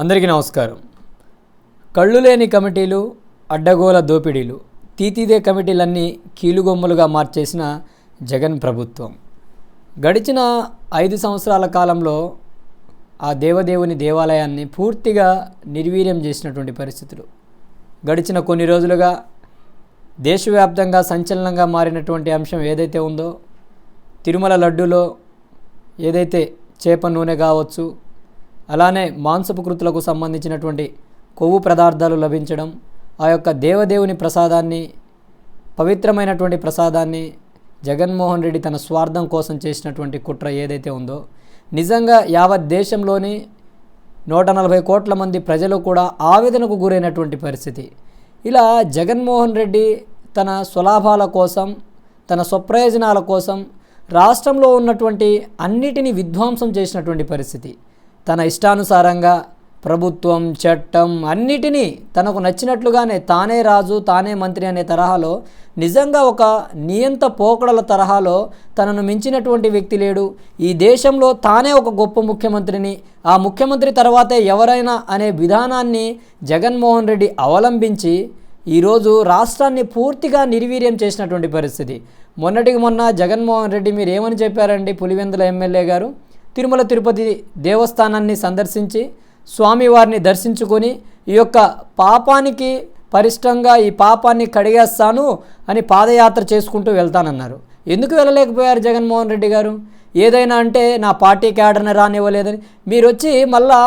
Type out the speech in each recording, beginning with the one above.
అందరికీ నమస్కారం. కళ్ళు లేని కమిటీలు, అడ్డగోల దోపిడీలు, తీతీదే కమిటీలన్నీ కీలుగొమ్మలుగా మార్చేసిన జగన్ ప్రభుత్వం గడిచిన 5 సంవత్సరాల కాలంలో ఆ దేవదేవుని దేవాలయాన్ని పూర్తిగా నిర్వీర్యం చేసినటువంటి పరిస్థితులు. గడిచిన కొన్ని రోజులుగా దేశవ్యాప్తంగా సంచలనంగా మారినటువంటి అంశం ఏదైతే ఉందో, తిరుమల లడ్డూలో ఏదైతే చేప నూనె కావచ్చు, అలానే మాంసపు కృతులకు సంబంధించినటువంటి కొవ్వు పదార్థాలు లభించడం, ఆ యొక్క దేవదేవుని ప్రసాదాన్ని, పవిత్రమైనటువంటి ప్రసాదాన్ని జగన్మోహన్ రెడ్డి తన స్వార్థం కోసం చేసినటువంటి కుట్ర ఏదైతే ఉందో, నిజంగా యావత్ దేశంలోని 140 కోట్ల మంది ప్రజలు కూడా ఆవేదనకు గురైనటువంటి పరిస్థితి. ఇలా జగన్మోహన్ రెడ్డి తన స్వలాభాల కోసం, తన స్వప్రయోజనాల కోసం రాష్ట్రంలో ఉన్నటువంటి అన్నిటినీ విధ్వంసం చేసినటువంటి పరిస్థితి. తన ఇష్టానుసారంగా ప్రభుత్వం, చట్టం అన్నిటినీ తనకు నచ్చినట్లుగానే తానే రాజు, తానే మంత్రి అనే తరహాలో, నిజంగా ఒక నియంత పోకడల తరహాలో తనను మించినటువంటి వ్యక్తి లేడు, ఈ దేశంలో తానే ఒక గొప్ప ముఖ్యమంత్రిని, ఆ ముఖ్యమంత్రి తర్వాతే ఎవరైనా అనే విధానాన్ని జగన్మోహన్ రెడ్డి అవలంబించి ఈరోజు రాష్ట్రాన్ని పూర్తిగా నిర్వీర్యం చేసినటువంటి పరిస్థితి. మొన్నటికి మొన్న జగన్మోహన్ రెడ్డి మీరు ఏమని చెప్పారండి? పులివెందుల ఎమ్మెల్యే గారు తిరుమల తిరుపతి దేవస్థానాన్ని సందర్శించి స్వామివారిని దర్శించుకొని ఈ యొక్క పాపానికి పరిష్టంగా ఈ పాపాన్ని కడిగేస్తాను అని పాదయాత్ర చేసుకుంటూ వెళ్తానన్నారు. ఎందుకు వెళ్ళలేకపోయారు జగన్మోహన్ రెడ్డి గారు? ఏదైనా అంటే నా పార్టీ క్యాడర్ని రానివ్వలేదని. మీరు వచ్చి మళ్ళా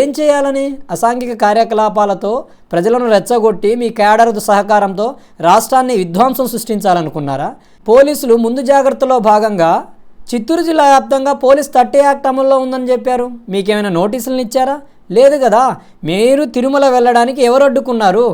ఏం చేయాలని? అసాంఘిక కార్యకలాపాలతో ప్రజలను రెచ్చగొట్టి మీ క్యాడర్ సహకారంతో రాష్ట్రాన్ని విధ్వంసం సృష్టించాలనుకున్నారా? పోలీసులు ముందు జాగ్రత్తలో భాగంగా చిత్తూరు జిల్లా వ్యాప్తంగా పోలీస్ 30 యాక్ట్ అమల్లో ఉందని చెప్పారు. మీకేమైనా నోటీసులను ఇచ్చారా? లేదు కదా. మీరు తిరుమల వెళ్ళడానికి ఎవరు అడ్డుకున్నారు?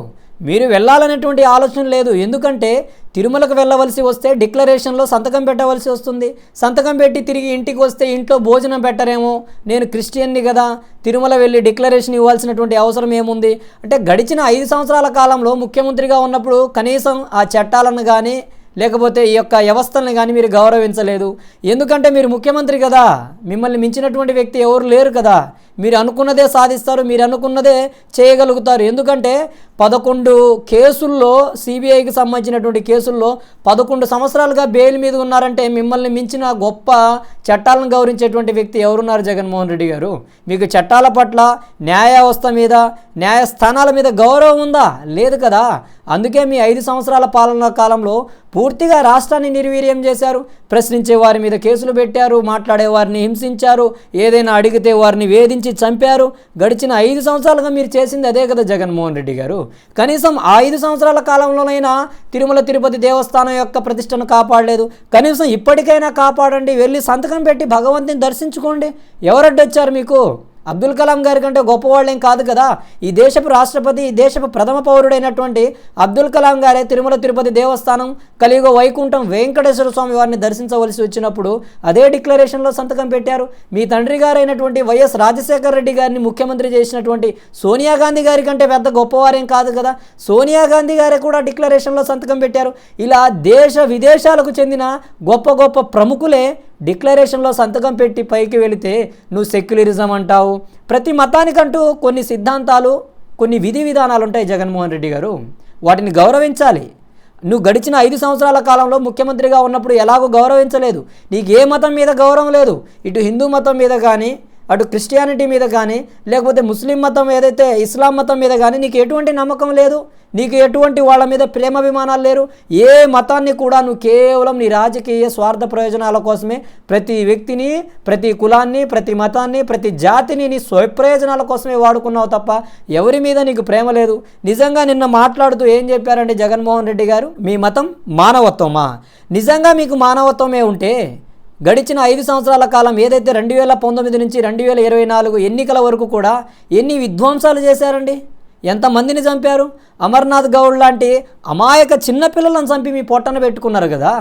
మీరు వెళ్ళాలనేటువంటి ఆలోచన లేదు. ఎందుకంటే తిరుమలకు వెళ్ళవలసి వస్తే డిక్లరేషన్లో సంతకం పెట్టవలసి వస్తుంది. సంతకం పెట్టి తిరిగి ఇంటికి వస్తే ఇంట్లో భోజనం పెట్టరేమో, నేను క్రిస్టియన్ని కదా, తిరుమల వెళ్ళి డిక్లరేషన్ ఇవ్వాల్సినటువంటి అవసరం ఏముంది? అంటే గడిచిన 5 సంవత్సరాల కాలంలో ముఖ్యమంత్రిగా ఉన్నప్పుడు కనీసం ఆ చట్టాలను కానీ లేకపోతే ఈ యొక్క వ్యవస్థలను కానీ మీరు గౌరవించలేదు. ఎందుకంటే మీరు ముఖ్యమంత్రి కదా, మిమ్మల్ని మించినటువంటి వ్యక్తి ఎవరు లేరు కదా. మీరు అనుకున్నదే సాధిస్తారు, మీరు అనుకున్నదే చేయగలుగుతారు. ఎందుకంటే 11 కేసుల్లో, సిబిఐకి సంబంధించినటువంటి కేసుల్లో 11 సంవత్సరాలుగా బెయిల్ మీద ఉన్నారంటే మిమ్మల్ని మించిన గొప్ప చట్టాలను గౌరవించేటువంటి వ్యక్తి ఎవరున్నారు? జగన్మోహన్ రెడ్డి గారు. మీకు చట్టాల పట్ల, న్యాయ వ్యవస్థ మీద, న్యాయస్థానాల మీద గౌరవం ఉందా? లేదు కదా. అందుకే మీ 5 సంవత్సరాల పాలనా కాలంలో పూర్తిగా రాష్ట్రాన్ని నిర్వీర్యం చేశారు. ప్రశ్నించే వారి మీద కేసులు పెట్టారు, మాట్లాడే వారిని హింసించారు, ఏదైనా అడిగితే వారిని వేధించి చంపారు. గడిచిన 5 సంవత్సరాలుగా మీరు చేసింది అదే కదా జగన్మోహన్ రెడ్డి గారు. కనీసం ఆ 5 సంవత్సరాల కాలంలోనైనా తిరుమల తిరుపతి దేవస్థానం యొక్క ప్రతిష్టను కాపాడలేదు. కనీసం ఇప్పటికైనా కాపాడండి. వెళ్ళి సంతకం పెట్టి భగవంతుని దర్శించుకోండి. ఎవరడ్డొచ్చారు మీకు? అబ్దుల్ కలాం గారి కంటే గొప్పవాళ్ళేం కాదు కదా. ఈ దేశపు రాష్ట్రపతి, ఈ దేశపు ప్రథమ పౌరుడైనటువంటి అబ్దుల్ కలాం గారే తిరుమల తిరుపతి దేవస్థానం, కలియుగ వైకుంఠం వెంకటేశ్వర స్వామి వారిని దర్శించవలసి వచ్చినప్పుడు అదే డిక్లరేషన్లో సంతకం పెట్టారు. మీ తండ్రి గారైనటువంటి వైఎస్ రాజశేఖర రెడ్డి గారిని ముఖ్యమంత్రి చేసినటువంటి సోనియా గాంధీ గారి కంటే పెద్ద గొప్పవారేం కాదు కదా. సోనియా గాంధీ గారే కూడా డిక్లరేషన్లో సంతకం పెట్టారు. ఇలా దేశ విదేశాలకు చెందిన గొప్ప గొప్ప ప్రముఖులే డిక్లరేషన్లో సంతకం పెట్టి పైకి వెళితే నువ్వు సెక్యులరిజం అంటావు. ప్రతి మతానికంటూ కొన్ని సిద్ధాంతాలు, కొన్ని విధి విధానాలు ఉంటాయి జగన్మోహన్ రెడ్డి గారు. వాటిని గౌరవించాలి. నువ్వు గడిచిన 5 సంవత్సరాల కాలంలో ముఖ్యమంత్రిగా ఉన్నప్పుడు ఎలాగో గౌరవించలేదు. నీకు ఏ మతం మీద గౌరవం లేదు. ఇటు హిందూ మతం మీద కానీ, అటు క్రిస్టియానిటీ మీద కానీ, లేకపోతే ముస్లిం మతం ఏదైతే ఇస్లాం మతం మీద కానీ నీకు ఎటువంటి నమ్మకం లేదు. నీకు ఎటువంటి వాళ్ళ మీద ప్రేమాభిమానాలు లేరు. ఏ మతాన్ని కూడా నువ్వు కేవలం నీ రాజకీయ స్వార్థ ప్రయోజనాల కోసమే ప్రతి వ్యక్తిని, ప్రతి కులాన్ని, ప్రతి మతాన్ని, ప్రతి జాతిని నీ స్వప్రయోజనాల కోసమే వాడుకున్నావు తప్ప ఎవరి మీద నీకు ప్రేమ లేదు. నిజంగా నిన్న మాట్లాడుతూ ఏం చెప్పారండి జగన్మోహన్ రెడ్డి గారు? మీ మతం మానవత్వమా? నిజంగా మీకు మానవత్వమే ఉంటే గడిచిన 5 సంవత్సరాల కాలం ఏదైతే 2019 నుంచి 2024 ఎన్నికల వరకు కూడా ఎన్ని విధ్వంసాలు చేశారండి? ఎంతమందిని చంపారు? అమర్నాథ్ గౌడ్ లాంటి అమాయక చిన్నపిల్లలను చంపి మీ పొట్టన పెట్టుకున్నారు కదా.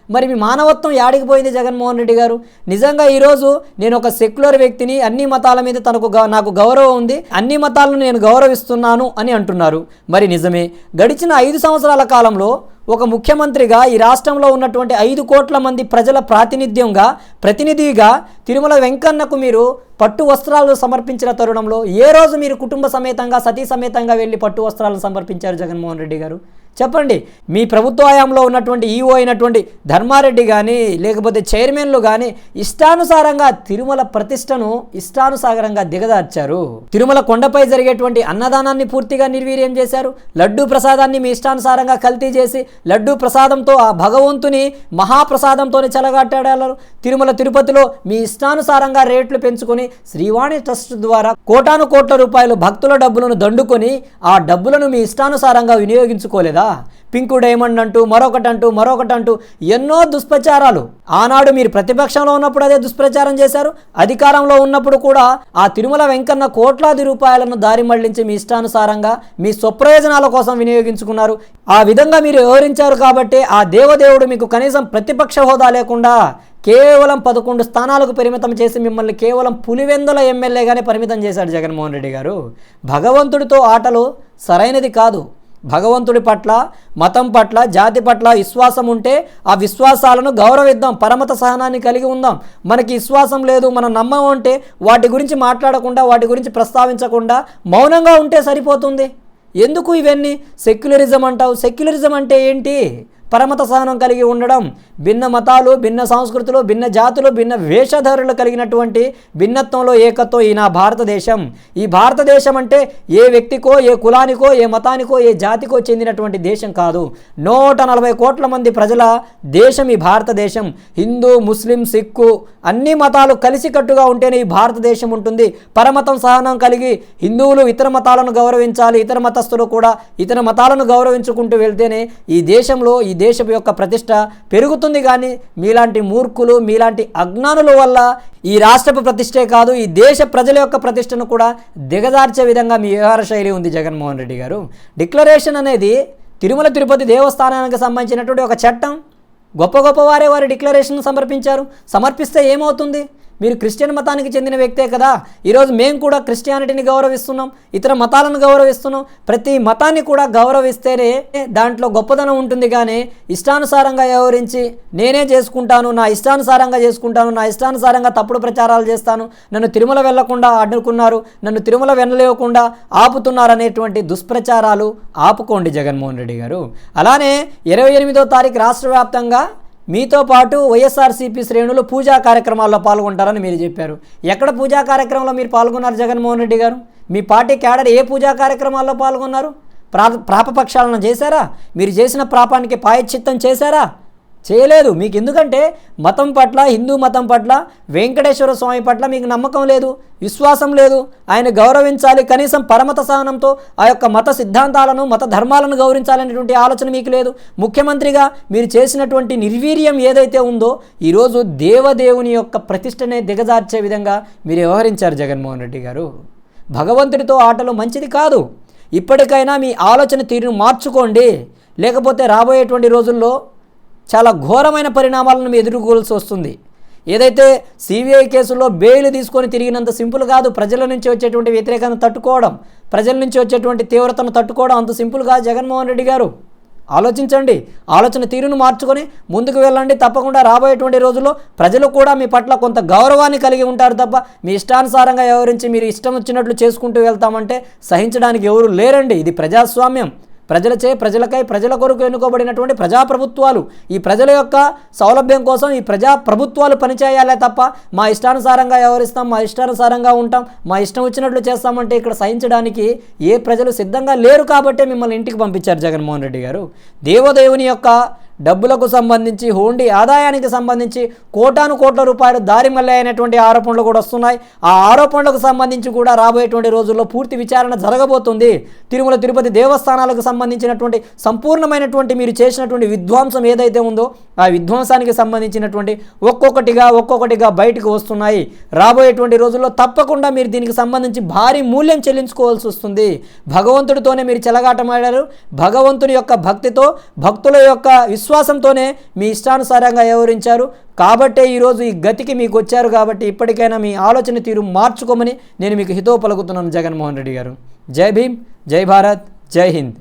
మరి మీ మానవత్వం యాడికి పోయింది జగన్మోహన్ రెడ్డి గారు? నిజంగా ఈరోజు నేను ఒక సెక్యులర్ వ్యక్తిని, అన్ని మతాల మీద నాకు గౌరవం ఉంది, అన్ని మతాలను నేను గౌరవిస్తున్నాను అని అంటున్నారు. మరి నిజమే. గడిచిన 5 సంవత్సరాల కాలంలో ఒక ముఖ్యమంత్రిగా ఈ రాష్ట్రంలో ఉన్నటువంటి 5 కోట్ల మంది ప్రజల ప్రతినిధిగా తిరుమల వెంకన్నకు మీరు పట్టు వస్త్రాలు సమర్పించిన తరుణంలో ఏ రోజు మీరు కుటుంబ సమేతంగా సతీ సమేతంగా వెళ్ళి పట్టు వస్త్రాలను సమర్పించారు జగన్మోహన్ రెడ్డి గారు? చెప్పండి. మీ ప్రభుత్వ హయాంలో ఉన్నటువంటి ఈఓ అయినటువంటి ధర్మారెడ్డి కానీ లేకపోతే చైర్మన్లు కానీ ఇష్టానుసారంగా తిరుమల ప్రతిష్టను ఇష్టానుసారంగా దిగదార్చారు. తిరుమల కొండపై జరిగేటువంటి అన్నదానాన్ని పూర్తిగా నిర్వీర్యం చేశారు. లడ్డూ ప్రసాదాన్ని మీ ఇష్టానుసారంగా కల్తీ చేసి లడ్డూ ప్రసాదంతో ఆ భగవంతుని మహాప్రసాదంతోనే చెలగాటాడారు. తిరుమల తిరుపతిలో మీ ఇష్టానుసారంగా రేట్లు పెంచుకొని శ్రీవాణి ట్రస్ట్ ద్వారా కోటాను కోట్ల రూపాయలు భక్తుల డబ్బులను దండుకొని ఆ డబ్బులను మీ ఇష్టానుసారంగా వినియోగించుకోలేదా? పింకు డైమండ్ అంటూ మరొకటంటూ ఎన్నో దుష్ప్రచారాలు. ఆనాడు మీరు ప్రతిపక్షంలో ఉన్నప్పుడు అదే దుష్ప్రచారం చేశారు. అధికారంలో ఉన్నప్పుడు కూడా ఆ తిరుమల వెంకన్న కోట్లాది రూపాయలను దారి మళ్లించి మీ ఇష్టానుసారంగా మీ స్వప్రయోజనాల కోసం వినియోగించుకున్నారు. ఆ విధంగా మీరు వివరించారు కాబట్టి ఆ దేవదేవుడు మీకు కనీసం ప్రతిపక్ష హోదా లేకుండా కేవలం 11 స్థానాలకు పరిమితం చేసి మిమ్మల్ని కేవలం పులివెందుల ఎమ్మెల్యేగానే పరిమితం చేశాడు జగన్మోహన్ రెడ్డి గారు. భగవంతుడితో ఆటలు సరైనది కాదు. భగవంతుడి పట్ల, మతం పట్ల, జాతి పట్ల విశ్వాసం ఉంటే ఆ విశ్వాసాలను గౌరవిద్దాం, పరమత సహనాన్ని కలిగి ఉందాం. మనకి విశ్వాసం లేదు, మనం నమ్మం అంటే వాటి గురించి మాట్లాడకుండా, వాటి గురించి ప్రస్తావించకుండా మౌనంగా ఉంటే సరిపోతుంది. ఎందుకు ఇవన్నీ? సెక్యులరిజం అంటావు. సెక్యులరిజం అంటే ఏంటి? పరమత సహనం కలిగి ఉండడం, భిన్న మతాలు, భిన్న సంస్కృతులు, భిన్న జాతులు, భిన్న వేషధారులు కలిగినటువంటి భిన్నత్వంలో ఏకత్వం ఈ నా భారతదేశం. ఈ భారతదేశం అంటే ఏ వ్యక్తికో, ఏ కులానికో, ఏ మతానికో, ఏ జాతికో చెందినటువంటి దేశం కాదు. 140 కోట్ల మంది ప్రజల దేశం ఈ భారతదేశం. హిందూ, ముస్లిం, సిక్కు అన్ని మతాలు కలిసికట్టుగా ఉంటేనే ఈ భారతదేశం ఉంటుంది. పరమతం సహనం కలిగి హిందువులు ఇతర మతాలను గౌరవించాలి, ఇతర మతస్థులు కూడా ఇతర మతాలను గౌరవించుకుంటూ వెళ్తేనే ఈ దేశంలో ఈ దేశం యొక్క ప్రతిష్ట పెరుగుతుంది. కానీ మీలాంటి మూర్ఖులు, మీలాంటి అజ్ఞానుల వల్ల ఈ రాష్ట్రపు ప్రతిష్టే కాదు, ఈ దేశ ప్రజల యొక్క ప్రతిష్టను కూడా దిగజార్చే విధంగా మీ వ్యవహార శైలి ఉంది జగన్మోహన్ రెడ్డి గారు. డిక్లరేషన్ అనేది తిరుమల తిరుపతి దేవస్థానానికి సంబంధించినటువంటి ఒక చట్టం. గొప్ప వారి డిక్లరేషన్ సమర్పిస్తే ఏమవుతుంది? మీరు క్రిస్టియన్ మతానికి చెందిన వ్యక్తే కదా. ఈరోజు మేము కూడా క్రిస్టియానిటీని గౌరవిస్తున్నాం, ఇతర మతాలను గౌరవిస్తున్నాం. ప్రతి మతాన్ని కూడా గౌరవిస్తేనే దాంట్లో గొప్పదనం ఉంటుంది. కానీ ఇష్టానుసారంగా వ్యవహరించి నేనే చేసుకుంటాను, నా ఇష్టానుసారంగా తప్పుడు ప్రచారాలు చేస్తాను, నన్ను తిరుమల వెళ్లకుండా అడ్డుకున్నారు, నన్ను తిరుమల వెళ్ళలేకుండా ఆపుతున్నారు అనేటువంటి దుష్ప్రచారాలు ఆపుకోండి జగన్మోహన్ రెడ్డి గారు. అలానే 28వ తారీఖు రాష్ట్ర వ్యాప్తంగా మీతో పాటు వైఎస్ఆర్సీపీ శ్రేణులు పూజా కార్యక్రమాల్లో పాల్గొంటారని మీరు చెప్పారు. ఎక్కడ పూజా కార్యక్రమంలో మీరు పాల్గొన్నారు జగన్మోహన్ రెడ్డి గారు? మీ పార్టీ క్యాడర్ ఏ పూజా కార్యక్రమాల్లో పాల్గొన్నారు? ప్రాపపక్షాలను చేశారా? మీరు చేసిన పాపానికి ప్రాయశ్చిత్తం చేశారా? చేయలేదు. మీకు ఎందుకంటే మతం పట్ల, హిందూ మతం పట్ల, వెంకటేశ్వర స్వామి పట్ల మీకు నమ్మకం లేదు, విశ్వాసం లేదు. ఆయన గౌరవించాలి, కనీసం పరమత సహనంతో ఆ యొక్క మత సిద్ధాంతాలను, మత ధర్మాలను గౌరవించాలనేటువంటి ఆలోచన మీకు లేదు. ముఖ్యమంత్రిగా మీరు చేసినటువంటి నిర్వీర్యం ఏదైతే ఉందో ఈరోజు దేవదేవుని యొక్క ప్రతిష్టనే దిగజార్చే విధంగా మీరు వ్యవహరించారు జగన్మోహన్ రెడ్డి గారు. భగవంతుడితో ఆటలు మంచిది కాదు. ఇప్పటికైనా మీ ఆలోచన తీరును మార్చుకోండి, లేకపోతే రాబోయేటువంటి రోజుల్లో చాలా ఘోరమైన పరిణామాలను మీ ఎదుర్కోవాల్సి వస్తుంది. ఏదైతే సిబిఐ కేసుల్లో బెయిల్ తీసుకొని తిరిగినంత సింపుల్ కాదు. ప్రజల నుంచి వచ్చేటువంటి వ్యతిరేకతను తట్టుకోవడం, ప్రజల నుంచి వచ్చేటువంటి తీవ్రతను తట్టుకోవడం అంత సింపుల్ కాదు జగన్మోహన్ రెడ్డి గారు. ఆలోచించండి, ఆలోచన తీరును మార్చుకొని ముందుకు వెళ్ళండి. తప్పకుండా రాబోయేటువంటి రోజుల్లో ప్రజలు కూడా మీ పట్ల కొంత గౌరవాన్ని కలిగి ఉంటారు తప్ప మీ ఇష్టానుసారంగా వ్యవహరించి మీరు ఇష్టం వచ్చినట్లు చేసుకుంటూ వెళ్తామంటే సహించడానికి ఎవరు లేరండి. ఇది ప్రజాస్వామ్యం. ప్రజలచే, ప్రజలకై, ప్రజల కొరకు ఎన్నుకోబడినటువంటి ప్రజాప్రభుత్వాలు. ఈ ప్రజల యొక్క సౌలభ్యం కోసం ఈ ప్రజాప్రభుత్వాలు పనిచేయాలే తప్ప మా ఇష్టానుసారంగా వ్యవహరిస్తాం, మా ఇష్టానుసారంగా ఉంటాం, మా ఇష్టం వచ్చినట్లు చేస్తామంటే ఇక్కడ సహించడానికి ఏ ప్రజలు సిద్ధంగా లేరు. కాబట్టే మిమ్మల్ని ఇంటికి పంపించారు జగన్మోహన్ రెడ్డి గారు. దేవదేవుని యొక్క డబ్బులకు సంబంధించి, హోండీ ఆదాయానికి సంబంధించి కోటాను కోట్ల రూపాయలు దారి మళ్ళీ అయినటువంటి ఆరోపణలు కూడా వస్తున్నాయి. ఆ ఆరోపణలకు సంబంధించి కూడా రాబోయేటువంటి రోజుల్లో పూర్తి విచారణ జరగబోతుంది. తిరుమల తిరుపతి దేవస్థానాలకు సంబంధించినటువంటి సంపూర్ణమైనటువంటి మీరు చేసినటువంటి విధ్వంసం ఏదైతే ఉందో ఆ విధ్వంసానికి సంబంధించినటువంటి ఒక్కొక్కటిగా బయటకు వస్తున్నాయి. రాబోయేటువంటి రోజుల్లో తప్పకుండా మీరు దీనికి సంబంధించి భారీ మూల్యం చెల్లించుకోవాల్సి వస్తుంది. భగవంతుడితోనే మీరు చెలగాటమాడారు. భగవంతుని యొక్క భక్తితో, భక్తుల యొక్క విశ్వాసంతోనే మీ ఇష్టానుసారంగా వ్యవహరించారు. కాబట్టే ఈరోజు ఈ గతికి మీకు వచ్చారు. కాబట్టి ఇప్పటికైనా మీ ఆలోచన తీరు మార్చుకోమని నేను మీకు హితవు పలుకుతున్నాను జగన్మోహన్ రెడ్డి గారు. జై భీమ్, జై భారత్, జై హింద్.